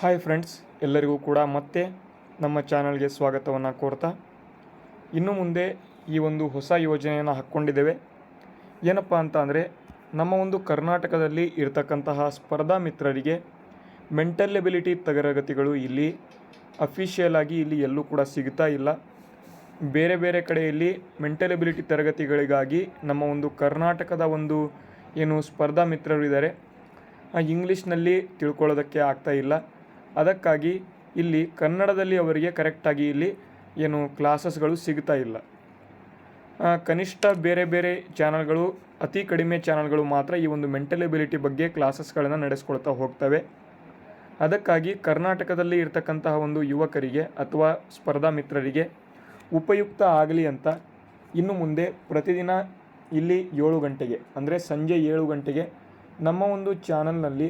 Hi friends, ಎಲ್ಲರಿಗೂ ಕೂಡ ಮತ್ತೆ ನಮ್ಮ ಚಾನಲ್ಗೆ ಸ್ವಾಗತವನ್ನು ಕೋರ್ತಾ ಇನ್ನು ಮುಂದೆ ಈ ಒಂದು ಹೊಸ ಯೋಜನೆಯನ್ನು ಹಾಕ್ಕೊಂಡಿದ್ದೇವೆ. ಏನಪ್ಪ ಅಂತ ಅಂದರೆ, ನಮ್ಮ ಒಂದು ಕರ್ನಾಟಕದಲ್ಲಿ ಇರತಕ್ಕಂತಹ ಸ್ಪರ್ಧಾ ಮಿತ್ರರಿಗೆ ಮೆಂಟಲ್ ಎಬಿಲಿಟಿ ತರಗತಿಗಳು ಇಲ್ಲಿ ಅಫಿಷಿಯಲ್ ಆಗಿ ಇಲ್ಲಿ ಎಲ್ಲೂ ಕೂಡ ಸಿಗ್ತಾ ಇಲ್ಲ. ಬೇರೆ ಬೇರೆ ಕಡೆಯಲ್ಲಿ ಮೆಂಟಲ್ ಎಬಿಲಿಟಿ ತರಗತಿಗಳಿಗಾಗಿ ನಮ್ಮ ಒಂದು ಕರ್ನಾಟಕದ ಒಂದು ಏನು ಸ್ಪರ್ಧಾ ಮಿತ್ರರು ಇದ್ದಾರೆ, ಇಂಗ್ಲೀಷ್ನಲ್ಲಿ ತಿಳ್ಕೊಳ್ಳೋದಕ್ಕೆ ಆಗ್ತಾ ಇಲ್ಲ. ಅದಕ್ಕಾಗಿ ಇಲ್ಲಿ ಕನ್ನಡದಲ್ಲಿ ಅವರಿಗೆ ಕರೆಕ್ಟಾಗಿ ಇಲ್ಲಿ ಏನು ಕ್ಲಾಸಸ್ಗಳು ಸಿಗ್ತಾ ಇಲ್ಲ. ಕನಿಷ್ಠ ಬೇರೆ ಬೇರೆ ಚಾನಲ್ಗಳು, ಅತಿ ಕಡಿಮೆ ಚಾನಲ್ಗಳು ಮಾತ್ರ ಈ ಒಂದು ಮೆಂಟಲ್ ಎಬಿಲಿಟಿ ಬಗ್ಗೆ ಕ್ಲಾಸಸ್ಗಳನ್ನು ನಡೆಸ್ಕೊಳ್ತಾ ಹೋಗ್ತವೆ. ಅದಕ್ಕಾಗಿ ಕರ್ನಾಟಕದಲ್ಲಿ ಇರ್ತಕ್ಕಂತಹ ಒಂದು ಯುವಕರಿಗೆ ಅಥವಾ ಸ್ಪರ್ಧಾ ಮಿತ್ರರಿಗೆ ಉಪಯುಕ್ತ ಆಗಲಿ ಅಂತ ಇನ್ನು ಮುಂದೆ ಪ್ರತಿದಿನ ಇಲ್ಲಿ 7 ಗಂಟೆಗೆ ಅಂದರೆ ಸಂಜೆ 7 ಗಂಟೆಗೆ ನಮ್ಮ ಒಂದು ಚಾನಲ್ನಲ್ಲಿ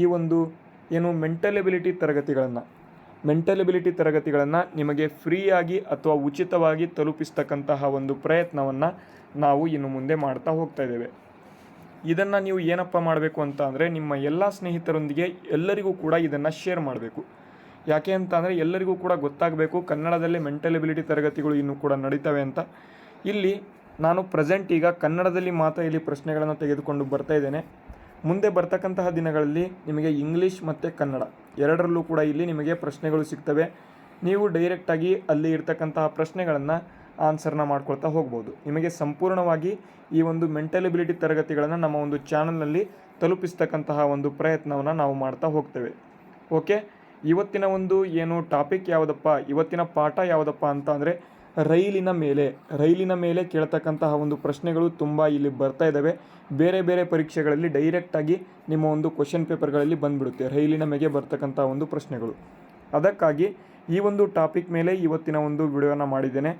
ಈ ಒಂದು ಏನು ಮೆಂಟಲ್ ಎಬಿಲಿಟಿ ತರಗತಿಗಳನ್ನು ನಿಮಗೆ ಫ್ರೀಯಾಗಿ ಅಥವಾ ಉಚಿತವಾಗಿ ತಲುಪಿಸ್ತಕ್ಕಂತಹ ಒಂದು ಪ್ರಯತ್ನವನ್ನು ನಾವು ಇನ್ನು ಮುಂದೆ ಮಾಡ್ತಾ ಹೋಗ್ತಾ ಇದ್ದೇವೆ. ಇದನ್ನು ನೀವು ಏನಪ್ಪ ಮಾಡಬೇಕು ಅಂತ ಅಂದರೆ, ನಿಮ್ಮ ಎಲ್ಲ ಸ್ನೇಹಿತರೊಂದಿಗೆ ಎಲ್ಲರಿಗೂ ಕೂಡ ಇದನ್ನು ಶೇರ್ ಮಾಡಬೇಕು. ಯಾಕೆ ಅಂತ ಅಂದರೆ, ಎಲ್ಲರಿಗೂ ಕೂಡ ಗೊತ್ತಾಗಬೇಕು ಕನ್ನಡದಲ್ಲಿ ಮೆಂಟಲ್ ಎಬಿಲಿಟಿ ತರಗತಿಗಳು ಇನ್ನೂ ಕೂಡ ನಡೀತವೆ ಅಂತ. ಇಲ್ಲಿ ನಾನು ಪ್ರೆಸೆಂಟ್ ಈಗ ಕನ್ನಡದಲ್ಲಿ ಮಾತ್ರ ಇಲ್ಲಿ ಪ್ರಶ್ನೆಗಳನ್ನು ತೆಗೆದುಕೊಂಡು ಬರ್ತಾ ಇದ್ದೇನೆ. ಮುಂದೆ ಬರ್ತಕ್ಕಂತಹ ದಿನಗಳಲ್ಲಿ ನಿಮಗೆ ಇಂಗ್ಲೀಷ್ ಮತ್ತು ಕನ್ನಡ ಎರಡರಲ್ಲೂ ಕೂಡ ಇಲ್ಲಿ ನಿಮಗೆ ಪ್ರಶ್ನೆಗಳು ಸಿಗ್ತವೆ. ನೀವು ಡೈರೆಕ್ಟಾಗಿ ಅಲ್ಲಿ ಇರ್ತಕ್ಕಂತಹ ಪ್ರಶ್ನೆಗಳನ್ನು ಆನ್ಸರ್ನ ಮಾಡ್ಕೊಳ್ತಾ ಹೋಗ್ಬೋದು. ನಿಮಗೆ ಸಂಪೂರ್ಣವಾಗಿ ಈ ಒಂದು ಮೆಂಟಲ್ ಎಬಿಲಿಟಿ ತರಗತಿಗಳನ್ನು ನಮ್ಮ ಒಂದು ಚಾನಲ್ನಲ್ಲಿ ತಲುಪಿಸ್ತಕ್ಕಂತಹ ಒಂದು ಪ್ರಯತ್ನವನ್ನು ನಾವು ಮಾಡ್ತಾ ಹೋಗ್ತೇವೆ. ಓಕೆ, ಇವತ್ತಿನ ಒಂದು ಏನು ಟಾಪಿಕ್ ಯಾವುದಪ್ಪ, ಇವತ್ತಿನ ಪಾಠ ಯಾವುದಪ್ಪ ಅಂತ ಅಂದರೆ, ರೈಲಿನ ಮೇಲೆ ಕೇಳ್ತಕ್ಕಂತಹ ಒಂದು ಪ್ರಶ್ನೆಗಳು ತುಂಬ ಇಲ್ಲಿ ಬರ್ತಾ ಇದ್ದಾವೆ. ಬೇರೆ ಬೇರೆ ಪರೀಕ್ಷೆಗಳಲ್ಲಿ ಡೈರೆಕ್ಟಾಗಿ ನಿಮ್ಮ ಒಂದು ಕ್ವಶನ್ ಪೇಪರ್ಗಳಲ್ಲಿ ಬಂದುಬಿಡುತ್ತೆ ರೈಲಿನ ಮೇಲೆ ಬರ್ತಕ್ಕಂಥ ಒಂದು ಪ್ರಶ್ನೆಗಳು. ಅದಕ್ಕಾಗಿ ಈ ಒಂದು ಟಾಪಿಕ್ ಮೇಲೆ ಇವತ್ತಿನ ಒಂದು ವಿಡಿಯೋನ ಮಾಡಿದ್ದೇನೆ.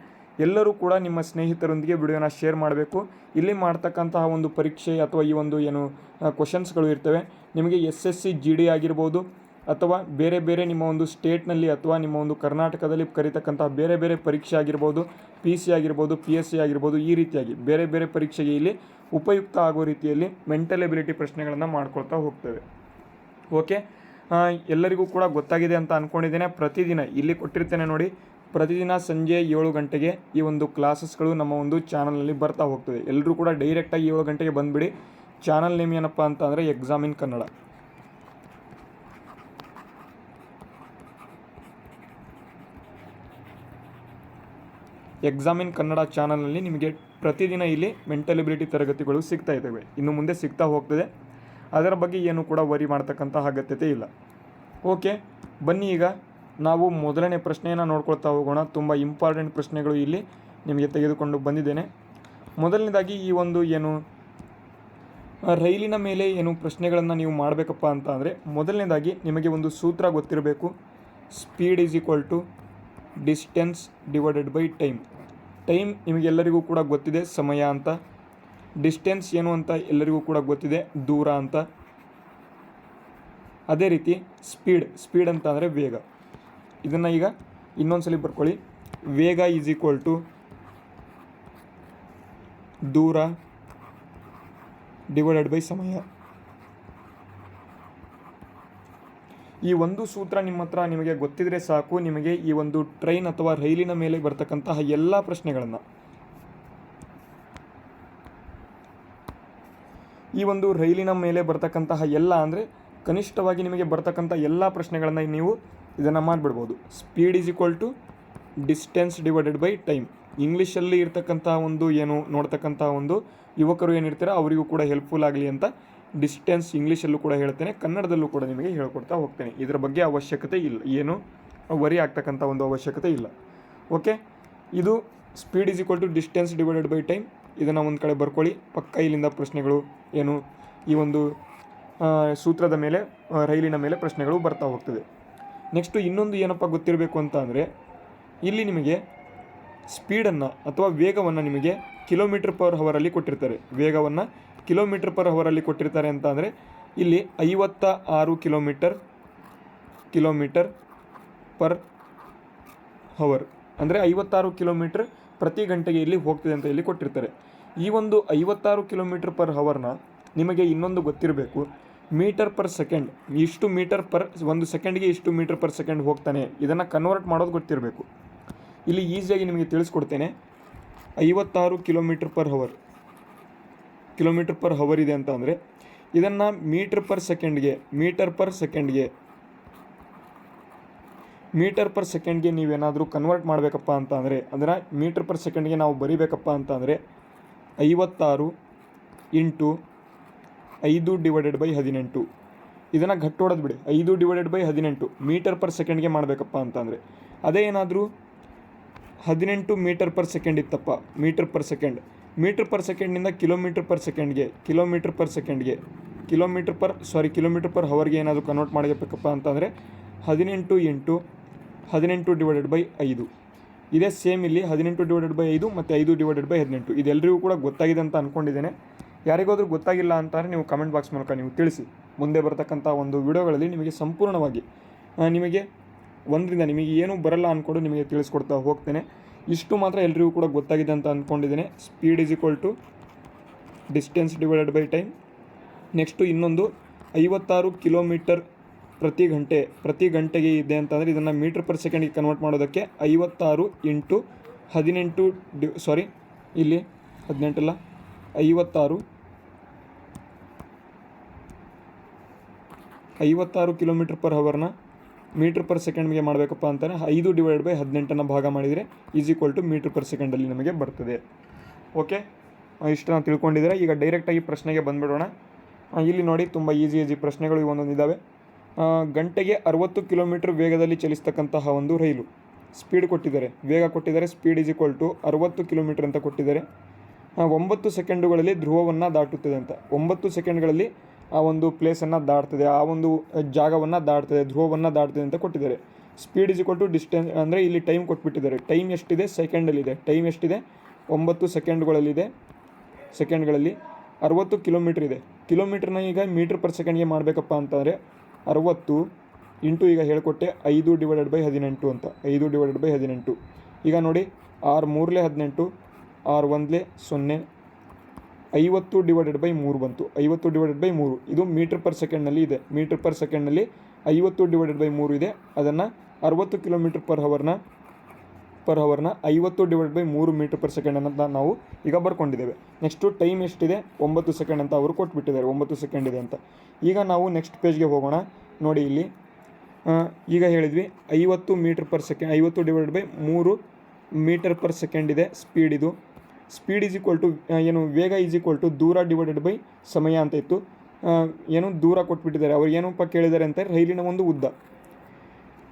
ಎಲ್ಲರೂ ಕೂಡ ನಿಮ್ಮ ಸ್ನೇಹಿತರೊಂದಿಗೆ ವಿಡಿಯೋನ ಶೇರ್ ಮಾಡಬೇಕು. ಇಲ್ಲಿ ಮಾಡ್ತಕ್ಕಂತಹ ಒಂದು ಪರೀಕ್ಷೆ ಅಥವಾ ಈ ಒಂದು ಏನು ಕ್ವಶನ್ಸ್ಗಳು ಇರ್ತವೆ, ನಿಮಗೆ SSC GD ಆಗಿರ್ಬೋದು ಅಥವಾ ಬೇರೆ ಬೇರೆ ನಿಮ್ಮ ಒಂದು ಸ್ಟೇಟ್ನಲ್ಲಿ ಅಥವಾ ನಿಮ್ಮ ಒಂದು ಕರ್ನಾಟಕದಲ್ಲಿ ಕರೀತಕ್ಕಂತಹ ಬೇರೆ ಬೇರೆ ಪರೀಕ್ಷೆ ಆಗಿರ್ಬೋದು, PC ಆಗಿರ್ಬೋದು, PSC ಆಗಿರ್ಬೋದು, ಈ ರೀತಿಯಾಗಿ ಬೇರೆ ಬೇರೆ ಪರೀಕ್ಷೆಗೆ ಇಲ್ಲಿ ಉಪಯುಕ್ತ ಆಗೋ ರೀತಿಯಲ್ಲಿ ಮೆಂಟಲ್ ಎಬಿಲಿಟಿ ಪ್ರಶ್ನೆಗಳನ್ನು ಮಾಡ್ಕೊಳ್ತಾ ಹೋಗ್ತೇವೆ. ಓಕೆ, ಎಲ್ಲರಿಗೂ ಕೂಡ ಗೊತ್ತಾಗಿದೆ ಅಂತ ಅಂದ್ಕೊಂಡಿದ್ದೇನೆ. ಪ್ರತಿದಿನ ಇಲ್ಲಿ ಕೊಟ್ಟಿರ್ತೇನೆ ನೋಡಿ, ಪ್ರತಿದಿನ ಸಂಜೆ 7 ಗಂಟೆಗೆ ಈ ಒಂದು ಕ್ಲಾಸಸ್ಗಳು ನಮ್ಮ ಒಂದು ಚಾನಲ್ನಲ್ಲಿ ಬರ್ತಾ ಹೋಗ್ತದೆ. ಎಲ್ಲರೂ ಕೂಡ ಡೈರೆಕ್ಟಾಗಿ 7 ಗಂಟೆಗೆ ಬಂದುಬಿಡಿ. ಚಾನಲ್ ನೇಮ್ ಏನಪ್ಪ ಅಂತ ಅಂದರೆ ಎಕ್ಸಾಮ್ ಇನ್ ಕನ್ನಡ. ಎಕ್ಸಾಮ್ ಇನ್ ಕನ್ನಡ ಚಾನಲ್ನಲ್ಲಿ ನಿಮಗೆ ಪ್ರತಿದಿನ ಇಲ್ಲಿ ಮೆಂಟಲ್ ಎಬಿಲಿಟಿ ತರಗತಿಗಳು ಸಿಗ್ತಾ ಇದ್ದಾವೆ. ಇನ್ನು ಮುಂದೆ ಸಿಗ್ತಾ ಹೋಗ್ತದೆ. ಅದರ ಬಗ್ಗೆ ಏನು ಕೂಡ ವರಿ ಮಾಡ್ತಕ್ಕಂಥ ಅಗತ್ಯತೆ ಇಲ್ಲ. ಓಕೆ, ಬನ್ನಿ ಈಗ ನಾವು ಮೊದಲನೇ ಪ್ರಶ್ನೆಯನ್ನು ನೋಡ್ಕೊಳ್ತಾ ಹೋಗೋಣ. ತುಂಬ ಇಂಪಾರ್ಟೆಂಟ್ ಪ್ರಶ್ನೆಗಳು ಇಲ್ಲಿ ನಿಮಗೆ ತೆಗೆದುಕೊಂಡು ಬಂದಿದ್ದೇನೆ. ಮೊದಲನೇದಾಗಿ ಈ ಒಂದು ಏನು ರೈಲಿನ ಮೇಲೆ ಏನು ಪ್ರಶ್ನೆಗಳನ್ನು ನೀವು ಮಾಡಬೇಕಪ್ಪ ಅಂತ ಅಂದರೆ, ಮೊದಲನೇದಾಗಿ ನಿಮಗೆ ಒಂದು ಸೂತ್ರ ಗೊತ್ತಿರಬೇಕು. Speed is equal to distance divided by time. Time ನಿಮಗೆಲ್ಲರಿಗೂ ಕೂಡ ಗೊತ್ತಿದೆ, ಸಮಯ ಅಂತ. ಡಿಸ್ಟೆನ್ಸ್ ಏನು ಅಂತ ಎಲ್ಲರಿಗೂ ಕೂಡ ಗೊತ್ತಿದೆ, ದೂರ ಅಂತ. ಅದೇ ರೀತಿ ಸ್ಪೀಡ್ ಅಂತ ಅಂದರೆ ವೇಗ. ಇದನ್ನು ಈಗ ಇನ್ನೊಂದ್ಸಲಿ ಬರ್ಕೊಳ್ಳಿ. ವೇಗ ಈಸ್ ಈಕ್ವಲ್ ಟು ದೂರ ಡಿವೈಡೆಡ್ ಬೈ ಸಮಯ. ಈ ಒಂದು ಸೂತ್ರ ನಿಮ್ಮ ಹತ್ರ ನಿಮಗೆ ಗೊತ್ತಿದ್ರೆ ಸಾಕು, ನಿಮಗೆ ಈ ಒಂದು ಟ್ರೈನ್ ಅಥವಾ ರೈಲಿನ ಮೇಲೆ ಬರ್ತಕ್ಕಂತಹ ಎಲ್ಲ ಪ್ರಶ್ನೆಗಳನ್ನು, ಈ ಒಂದು ರೈಲಿನ ಮೇಲೆ ಬರ್ತಕ್ಕಂತಹ ಎಲ್ಲ ಅಂದರೆ ಕನಿಷ್ಠವಾಗಿ ನಿಮಗೆ ಬರ್ತಕ್ಕಂಥ ಎಲ್ಲ ಪ್ರಶ್ನೆಗಳನ್ನು ನೀವು ಇದನ್ನು ಮಾಡಿಬಿಡ್ಬೋದು. Speed is equal to distance divided by time. ಇಂಗ್ಲೀಷಲ್ಲಿ ಇರ್ತಕ್ಕಂಥ ಒಂದು ಏನು ನೋಡ್ತಕ್ಕಂಥ ಒಂದು ಯುವಕರು ಏನಿರ್ತಾರೆ ಅವರಿಗೂ ಕೂಡ ಹೆಲ್ಪ್ಫುಲ್ ಆಗಲಿ ಅಂತ ಡಿಸ್ಟೆನ್ಸ್ ಇಂಗ್ಲೀಷಲ್ಲೂ ಕೂಡ ಹೇಳ್ತೇನೆ, ಕನ್ನಡದಲ್ಲೂ ಕೂಡ ನಿಮಗೆ ಹೇಳ್ಕೊಡ್ತಾ ಹೋಗ್ತೇನೆ. ಇದರ ಬಗ್ಗೆ ಅವಶ್ಯಕತೆ ಇಲ್ಲ, ಏನು ವರಿ ಆಗ್ತಕ್ಕಂಥ ಒಂದು ಅವಶ್ಯಕತೆ ಇಲ್ಲ. ಓಕೆ, ಇದು speed is equal to distance divided by time. ಇದನ್ನು ಒಂದು ಕಡೆ ಬರ್ಕೊಳ್ಳಿ. ಪಕ್ಕ ಇಲ್ಲಿಂದ ಪ್ರಶ್ನೆಗಳು ಏನು ಈ ಒಂದು ಸೂತ್ರದ ಮೇಲೆ ರೈಲಿನ ಮೇಲೆ ಪ್ರಶ್ನೆಗಳು ಬರ್ತಾ ಹೋಗ್ತದೆ. ನೆಕ್ಸ್ಟು ಇನ್ನೊಂದು ಏನಪ್ಪ ಗೊತ್ತಿರಬೇಕು ಅಂತ ಅಂದರೆ, ಇಲ್ಲಿ ನಿಮಗೆ ಸ್ಪೀಡನ್ನು ಅಥವಾ ವೇಗವನ್ನು ನಿಮಗೆ km/h ಕೊಟ್ಟಿರ್ತಾರೆ. ವೇಗವನ್ನು km/h ಕೊಟ್ಟಿರ್ತಾರೆ ಅಂತ ಅಂದರೆ, ಇಲ್ಲಿ 56 ಕಿಲೋಮೀಟರ್ ಪರ್ ಹವರ್ ಅಂದರೆ 56 ಕಿಲೋಮೀಟರ್ ಪ್ರತಿ ಗಂಟೆಗೆ ಇಲ್ಲಿ ಹೋಗ್ತದೆ ಅಂತ ಇಲ್ಲಿ ಕೊಟ್ಟಿರ್ತಾರೆ. ಈ ಒಂದು 56 ಕಿಲೋಮೀಟರ್ ಪರ್ ಹವರ್ನ ನಿಮಗೆ ಇನ್ನೊಂದು ಗೊತ್ತಿರಬೇಕು, ಮೀಟರ್ ಪರ್ ಸೆಕೆಂಡ್, ಇಷ್ಟು ಮೀಟರ್ ಪರ್ ಒಂದು ಸೆಕೆಂಡ್ಗೆ ಇಷ್ಟು ಮೀಟರ್ ಪರ್ ಸೆಕೆಂಡ್ ಹೋಗ್ತಾನೆ, ಇದನ್ನು ಕನ್ವರ್ಟ್ ಮಾಡೋದು ಗೊತ್ತಿರಬೇಕು. ಇಲ್ಲಿ ಈಸಿಯಾಗಿ ನಿಮಗೆ ತಿಳಿಸ್ಕೊಡ್ತೇನೆ. 56 ಕಿಲೋಮೀಟರ್ ಪರ್ ಹವರ್ ಇದೆ ಅಂತ ಅಂದರೆ ಇದನ್ನು ಮೀಟರ್ ಪರ್ ಸೆಕೆಂಡ್ಗೆ ನೀವೇನಾದರೂ ಕನ್ವರ್ಟ್ ಮಾಡಬೇಕಪ್ಪ ಅಂತ ಅಂದರೆ ಅದನ್ನು ಮೀಟರ್ ಪರ್ ಸೆಕೆಂಡ್ಗೆ ನಾವು ಬರಿಬೇಕಪ್ಪ ಅಂತ ಅಂದರೆ 56 ಇಂಟು 5/18. ಇದನ್ನು ಗಟ್ಟೋಡೋದು ಬಿಡಿ, 5/18 ಮೀಟರ್ ಪರ್ ಸೆಕೆಂಡ್ಗೆ ಮಾಡಬೇಕಪ್ಪ ಅಂತ ಅಂದರೆ ಅದೇ ಏನಾದರೂ 18 ಮೀಟರ್ ಪರ್ ಸೆಕೆಂಡ್ ಇತ್ತಪ್ಪ, ಮೀಟರ್ ಪರ್ ಸೆಕೆಂಡ್ನಿಂದ ಕಿಲೋಮೀಟರ್ ಪರ್ ಹವರ್ಗೆ ಏನಾದರೂ ಕನ್ವರ್ಟ್ ಮಾಡಬೇಕಪ್ಪ ಅಂತಂದರೆ 18 ಇಂಟು 18/5. ಇದೇ ಸೇಮ್ ಇಲ್ಲಿ 18/5 ಮತ್ತು 5/18. ಇದೆಲ್ಲರಿಗೂ ಕೂಡ ಗೊತ್ತಾಗಿದೆ ಅಂತ ಅಂದ್ಕೊಂಡಿದ್ದೇನೆ. ಯಾರಿಗಾದ್ರೂ ಗೊತ್ತಾಗಿಲ್ಲ ಅಂತಾರೆ ನೀವು ಕಮೆಂಟ್ ಬಾಕ್ಸ್ ಮೂಲಕ ನೀವು ತಿಳಿಸಿ. ಮುಂದೆ ಬರತಕ್ಕಂಥ ಒಂದು ವಿಡಿಯೋಗಳಲ್ಲಿ ನಿಮಗೆ ಸಂಪೂರ್ಣವಾಗಿ ನಿಮಗೆ ನಿಮಗೆ ಏನೂ ಬರಲ್ಲ ಅಂದ್ಕೊಂಡು ನಿಮಗೆ ತಿಳಿಸ್ಕೊಡ್ತಾ ಹೋಗ್ತೇನೆ. ಇಷ್ಟು ಮಾತ್ರ ಎಲ್ರಿಗೂ ಕೂಡ ಗೊತ್ತಾಗಿದೆ ಅಂತ ಅಂದ್ಕೊಂಡಿದ್ದೇನೆ. Speed is equal to distance divided by time. Next ಇನ್ನೊಂದು 56 ಕಿಲೋಮೀಟರ್ ಪ್ರತಿ ಗಂಟೆಗೆ ಇದೆ ಅಂತಂದರೆ ಇದನ್ನು ಮೀಟರ್ ಪರ್ ಸೆಕೆಂಡ್ಗೆ ಕನ್ವರ್ಟ್ ಮಾಡೋದಕ್ಕೆ 56 ಇಂಟು 18 ಇಲ್ಲಿ 18 ಅಲ್ಲ 56 ಕಿಲೋಮೀಟರ್ ಪರ್ ಹವರ್ನ ಮೀಟರ್ ಪರ್ ಸೆಕೆಂಡ್ಗೆ ಮಾಡಬೇಕಪ್ಪ ಅಂತಾನೆ 5/18 ಭಾಗ ಮಾಡಿದರೆ is equal to metre per ಸೆಕೆಂಡಲ್ಲಿ ನಮಗೆ ಬರ್ತದೆ. ಓಕೆ, ಇಷ್ಟು ನಾವು ತಿಳ್ಕೊಂಡಿದ್ದೀರಾ. ಈಗ ಡೈರೆಕ್ಟಾಗಿ ಪ್ರಶ್ನೆಗೆ ಬಂದುಬಿಡೋಣ. ಇಲ್ಲಿ ನೋಡಿ, ತುಂಬ ಈಸಿ ಪ್ರಶ್ನೆಗಳು ಒಂದೊಂದು ಇದ್ದಾವೆ. ಗಂಟೆಗೆ 60 ಕಿಲೋಮೀಟರ್ ವೇಗದಲ್ಲಿ ಚಲಿಸ್ತಕ್ಕಂತಹ ಒಂದು ರೈಲು, ಸ್ಪೀಡ್ ಕೊಟ್ಟಿದ್ದಾರೆ, ವೇಗ ಕೊಟ್ಟಿದ್ದಾರೆ, speed is equal to 60 kilometre ಅಂತ ಕೊಟ್ಟಿದ್ದಾರೆ. 9 ಸೆಕೆಂಡುಗಳಲ್ಲಿ ಧ್ರುವವನ್ನು ದಾಟುತ್ತದೆ ಅಂತ. 9 ಸೆಕೆಂಡ್ಗಳಲ್ಲಿ ಆ ಒಂದು ಪ್ಲೇಸನ್ನು ದಾಟ್ತದೆ, ಆ ಒಂದು ಜಾಗವನ್ನು ದಾಟ್ತದೆ, ಧ್ರುವವನ್ನು ದಾಟ್ತದೆ ಅಂತ ಕೊಟ್ಟಿದ್ದಾರೆ. Speed is equal to distance ಅಂದರೆ ಇಲ್ಲಿ ಟೈಮ್ ಕೊಟ್ಬಿಟ್ಟಿದ್ದಾರೆ. ಟೈಮ್ ಎಷ್ಟಿದೆ? ಸೆಕೆಂಡಲ್ಲಿದೆ. ಟೈಮ್ ಎಷ್ಟಿದೆ? 9 ಸೆಕೆಂಡ್ಗಳಲ್ಲಿ 60 ಕಿಲೋಮೀಟ್ರ್ ಇದೆ. ಕಿಲೋಮೀಟ್ರನ್ನ ಈಗ ಮೀಟ್ರ್ ಪರ್ ಸೆಕೆಂಡ್ಗೆ ಮಾಡಬೇಕಪ್ಪ ಅಂತಂದರೆ 60 ಇಂಟು ಈಗ ಹೇಳಿಕೊಟ್ಟೆ 5/18 ಅಂತ. 5/18. ಈಗ ನೋಡಿ, 6 3 18, 6 1 0, 50/3 ಬಂತು. 50/3 ಇದು ಮೀಟರ್ ಪರ್ ಸೆಕೆಂಡ್ನಲ್ಲಿ ಇದೆ. ಮೀಟರ್ ಪರ್ ಸೆಕೆಂಡ್ನಲ್ಲಿ 50/3 ಇದೆ. ಅದನ್ನು 60 ಕಿಲೋಮೀಟರ್ ಪರ್ ಹವರ್ನ 50/3 ಮೀಟರ್ ಪರ್ ಸೆಕೆಂಡ್ ಅಂತ ನಾವು ಈಗ ಬರ್ಕೊಂಡಿದ್ದೇವೆ. ನೆಕ್ಸ್ಟು ಟೈಮ್ ಎಷ್ಟಿದೆ? 9 ಸೆಕೆಂಡ್ ಅಂತ ಅವರು ಕೊಟ್ಬಿಟ್ಟಿದ್ದಾರೆ. 9 ಸೆಕೆಂಡ್ ಇದೆ ಅಂತ. ಈಗ ನಾವು ನೆಕ್ಸ್ಟ್ ಪೇಜ್ಗೆ ಹೋಗೋಣ. ನೋಡಿ, ಇಲ್ಲಿ ಈಗ ಹೇಳಿದ್ವಿ 50 metre per second, 50/3 metre per second ಇದೆ ಸ್ಪೀಡ್. ಇದು ಸ್ಪೀಡ್ ಈಸ್ ಈಕ್ವಲ್ ಟು ವೇಗ ಈಸ್ ಈಕ್ವಲ್ ಟು ದೂರ ಡಿವೈಡೆಡ್ ಬೈ ಸಮಯ ಅಂತ ಇತ್ತು. ದೂರ ಕೊಟ್ಬಿಟ್ಟಿದ್ದಾರೆ. ಅವ್ರು ಏನಪ್ಪ ಕೇಳಿದ್ದಾರೆ ಅಂತ ರೈಲಿನ ಒಂದು ಉದ್ದ.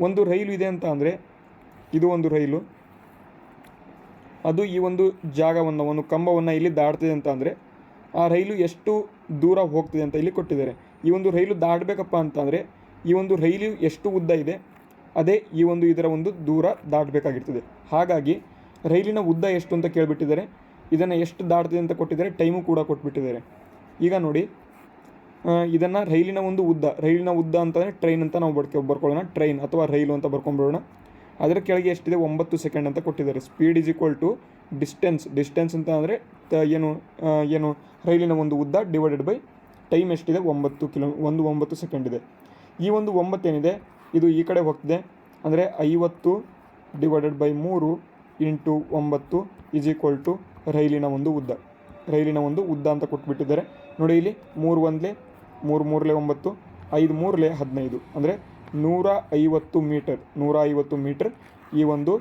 ಒಂದು ರೈಲು ಇದೆ ಅಂತ ಅಂದರೆ ಇದು ಒಂದು ರೈಲು, ಅದು ಈ ಒಂದು ಜಾಗವನ್ನು, ಒಂದು ಕಂಬವನ್ನು ಇಲ್ಲಿ ದಾಟ್ತಿದೆ ಅಂತ ಅಂದರೆ ಆ ರೈಲು ಎಷ್ಟು ದೂರ ಹೋಗ್ತಿದೆ ಅಂತ ಇಲ್ಲಿ ಕೊಟ್ಟಿದ್ದಾರೆ. ಈ ಒಂದು ರೈಲು ದಾಟಬೇಕಪ್ಪ ಅಂತಂದರೆ ಈ ಒಂದು ರೈಲು ಎಷ್ಟು ಉದ್ದ ಇದೆ ಅದೇ ಈ ಒಂದು ಇದರ ಒಂದು ದೂರ ದಾಟಬೇಕಾಗಿರ್ತದೆ. ಹಾಗಾಗಿ ರೈಲಿನ ಉದ್ದ ಎಷ್ಟು ಅಂತ ಕೇಳಿಬಿಟ್ಟಿದ್ದಾರೆ. ಇದನ್ನು ಎಷ್ಟು ದಾಟ್ತಿದೆ ಅಂತ ಕೊಟ್ಟಿದ್ದಾರೆ, ಟೈಮು ಕೂಡ ಕೊಟ್ಬಿಟ್ಟಿದ್ದಾರೆ. ಈಗ ನೋಡಿ, ಇದನ್ನು ರೈಲಿನ ಉದ್ದ ಅಂತಂದರೆ ಟ್ರೈನ್ ಅಂತ ನಾವು ಬರ್ಕೊಳ್ಳೋಣ. ಟ್ರೈನ್ ಅಥವಾ ರೈಲು ಅಂತ ಬರ್ಕೊಂಡ್ಬಿಡೋಣ. ಅದರ ಕೆಳಗೆ ಎಷ್ಟಿದೆ? 9 ಸೆಕೆಂಡ್ ಅಂತ ಕೊಟ್ಟಿದ್ದಾರೆ. Speed is equal to distance ಅಂತ ಅಂದರೆ ಏನು ರೈಲಿನ ಒಂದು ಉದ್ದ ಡಿವೈಡೆಡ್ ಬೈ ಟೈಮ್ ಎಷ್ಟಿದೆ? 9 ಸೆಕೆಂಡ್ ಇದೆ. ಈ ಒಂದು 9 ಏನಿದೆ ಇದು ಈ ಕಡೆ ಹೋಗ್ತಿದೆ ಅಂದರೆ 50/3 ಇಂಟು 9 ಈಸ್ ಈಕ್ವಲ್ ಟು ರೈಲಿನ ಒಂದು ಉದ್ದ ಅಂತ ಕೊಟ್ಬಿಟ್ಟಿದ್ದಾರೆ. ನೋಡಿ, ಇಲ್ಲಿ 3 1 3 3 9, 5 3 15 ಅಂದರೆ 150 ಮೀಟರ್ ಈ ಒಂದು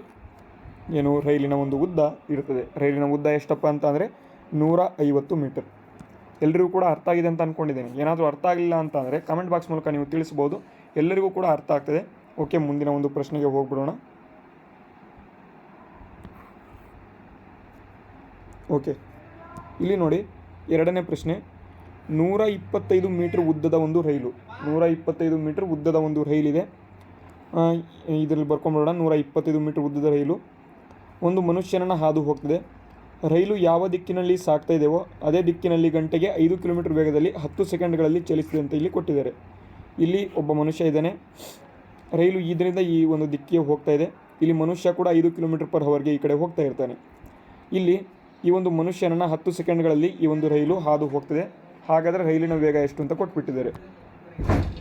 ರೈಲಿನ ಒಂದು ಉದ್ದ ಇರ್ತದೆ. ರೈಲಿನ ಉದ್ದ ಎಷ್ಟಪ್ಪ ಅಂತ ಅಂದರೆ 150 ಮೀಟರ್. ಎಲ್ಲರಿಗೂ ಕೂಡ ಅರ್ಥ ಆಗಿದೆ ಅಂತ ಅಂದ್ಕೊಂಡಿದ್ದೀನಿ. ಏನಾದರೂ ಅರ್ಥ ಆಗಲಿಲ್ಲ ಅಂತ ಅಂದರೆ ಕಮೆಂಟ್ ಬಾಕ್ಸ್ ಮೂಲಕ ನೀವು ತಿಳಿಸ್ಬೋದು. ಎಲ್ಲರಿಗೂ ಕೂಡ ಅರ್ಥ ಆಗ್ತದೆ. ಓಕೆ, ಮುಂದಿನ ಒಂದು ಪ್ರಶ್ನೆಗೆ ಹೋಗ್ಬಿಡೋಣ. ಓಕೆ, ಇಲ್ಲಿ ನೋಡಿ, ಎರಡನೇ ಪ್ರಶ್ನೆ. 125 ಮೀಟರ್ ಉದ್ದದ ಒಂದು ರೈಲು, 125 ಮೀಟರ್ ಉದ್ದದ ಒಂದು ರೈಲಿದೆ. ಇದರಲ್ಲಿ ಬರ್ಕೊಂಬಿಡೋಣ. 125 ಮೀಟರ್ ಉದ್ದದ ರೈಲು ಒಂದು ಮನುಷ್ಯನನ್ನು ಹಾದು ಹೋಗ್ತದೆ. ರೈಲು ಯಾವ ದಿಕ್ಕಿನಲ್ಲಿ ಸಾಗ್ತಾ ಇದೆಯೋ ಅದೇ ದಿಕ್ಕಿನಲ್ಲಿ ಗಂಟೆಗೆ 5 ಕಿಲೋಮೀಟರ್ ವೇಗದಲ್ಲಿ 10 ಸೆಕೆಂಡ್ಗಳಲ್ಲಿ ಚಲಿಸಿದೆ ಅಂತ ಇಲ್ಲಿ ಕೊಟ್ಟಿದ್ದಾರೆ. ಇಲ್ಲಿ ಒಬ್ಬ ಮನುಷ್ಯ ಇದ್ದಾನೆ. ರೈಲು ಇದರಿಂದ ಈ ಒಂದು ದಿಕ್ಕಿಗೆ ಹೋಗ್ತಾ ಇದೆ. ಇಲ್ಲಿ ಮನುಷ್ಯ ಕೂಡ 5 ಕಿಲೋಮೀಟರ್ ಪರ್ ಹವರ್ಗೆ ಈ ಕಡೆ ಹೋಗ್ತಾ ಇರ್ತಾನೆ. ಇಲ್ಲಿ ಈ ಒಂದು ಮನುಷ್ಯನನ್ನು 10 ಸೆಕೆಂಡ್ಗಳಲ್ಲಿ ಈ ಒಂದು ರೈಲು ಹಾದು ಹೋಗ್ತದೆ. ಹಾಗಾದರೆ ರೈಲಿನ ವೇಗ ಎಷ್ಟು ಅಂತ ಕೊಟ್ಬಿಟ್ಟಿದ್ದಾರೆ. ಇದೆ.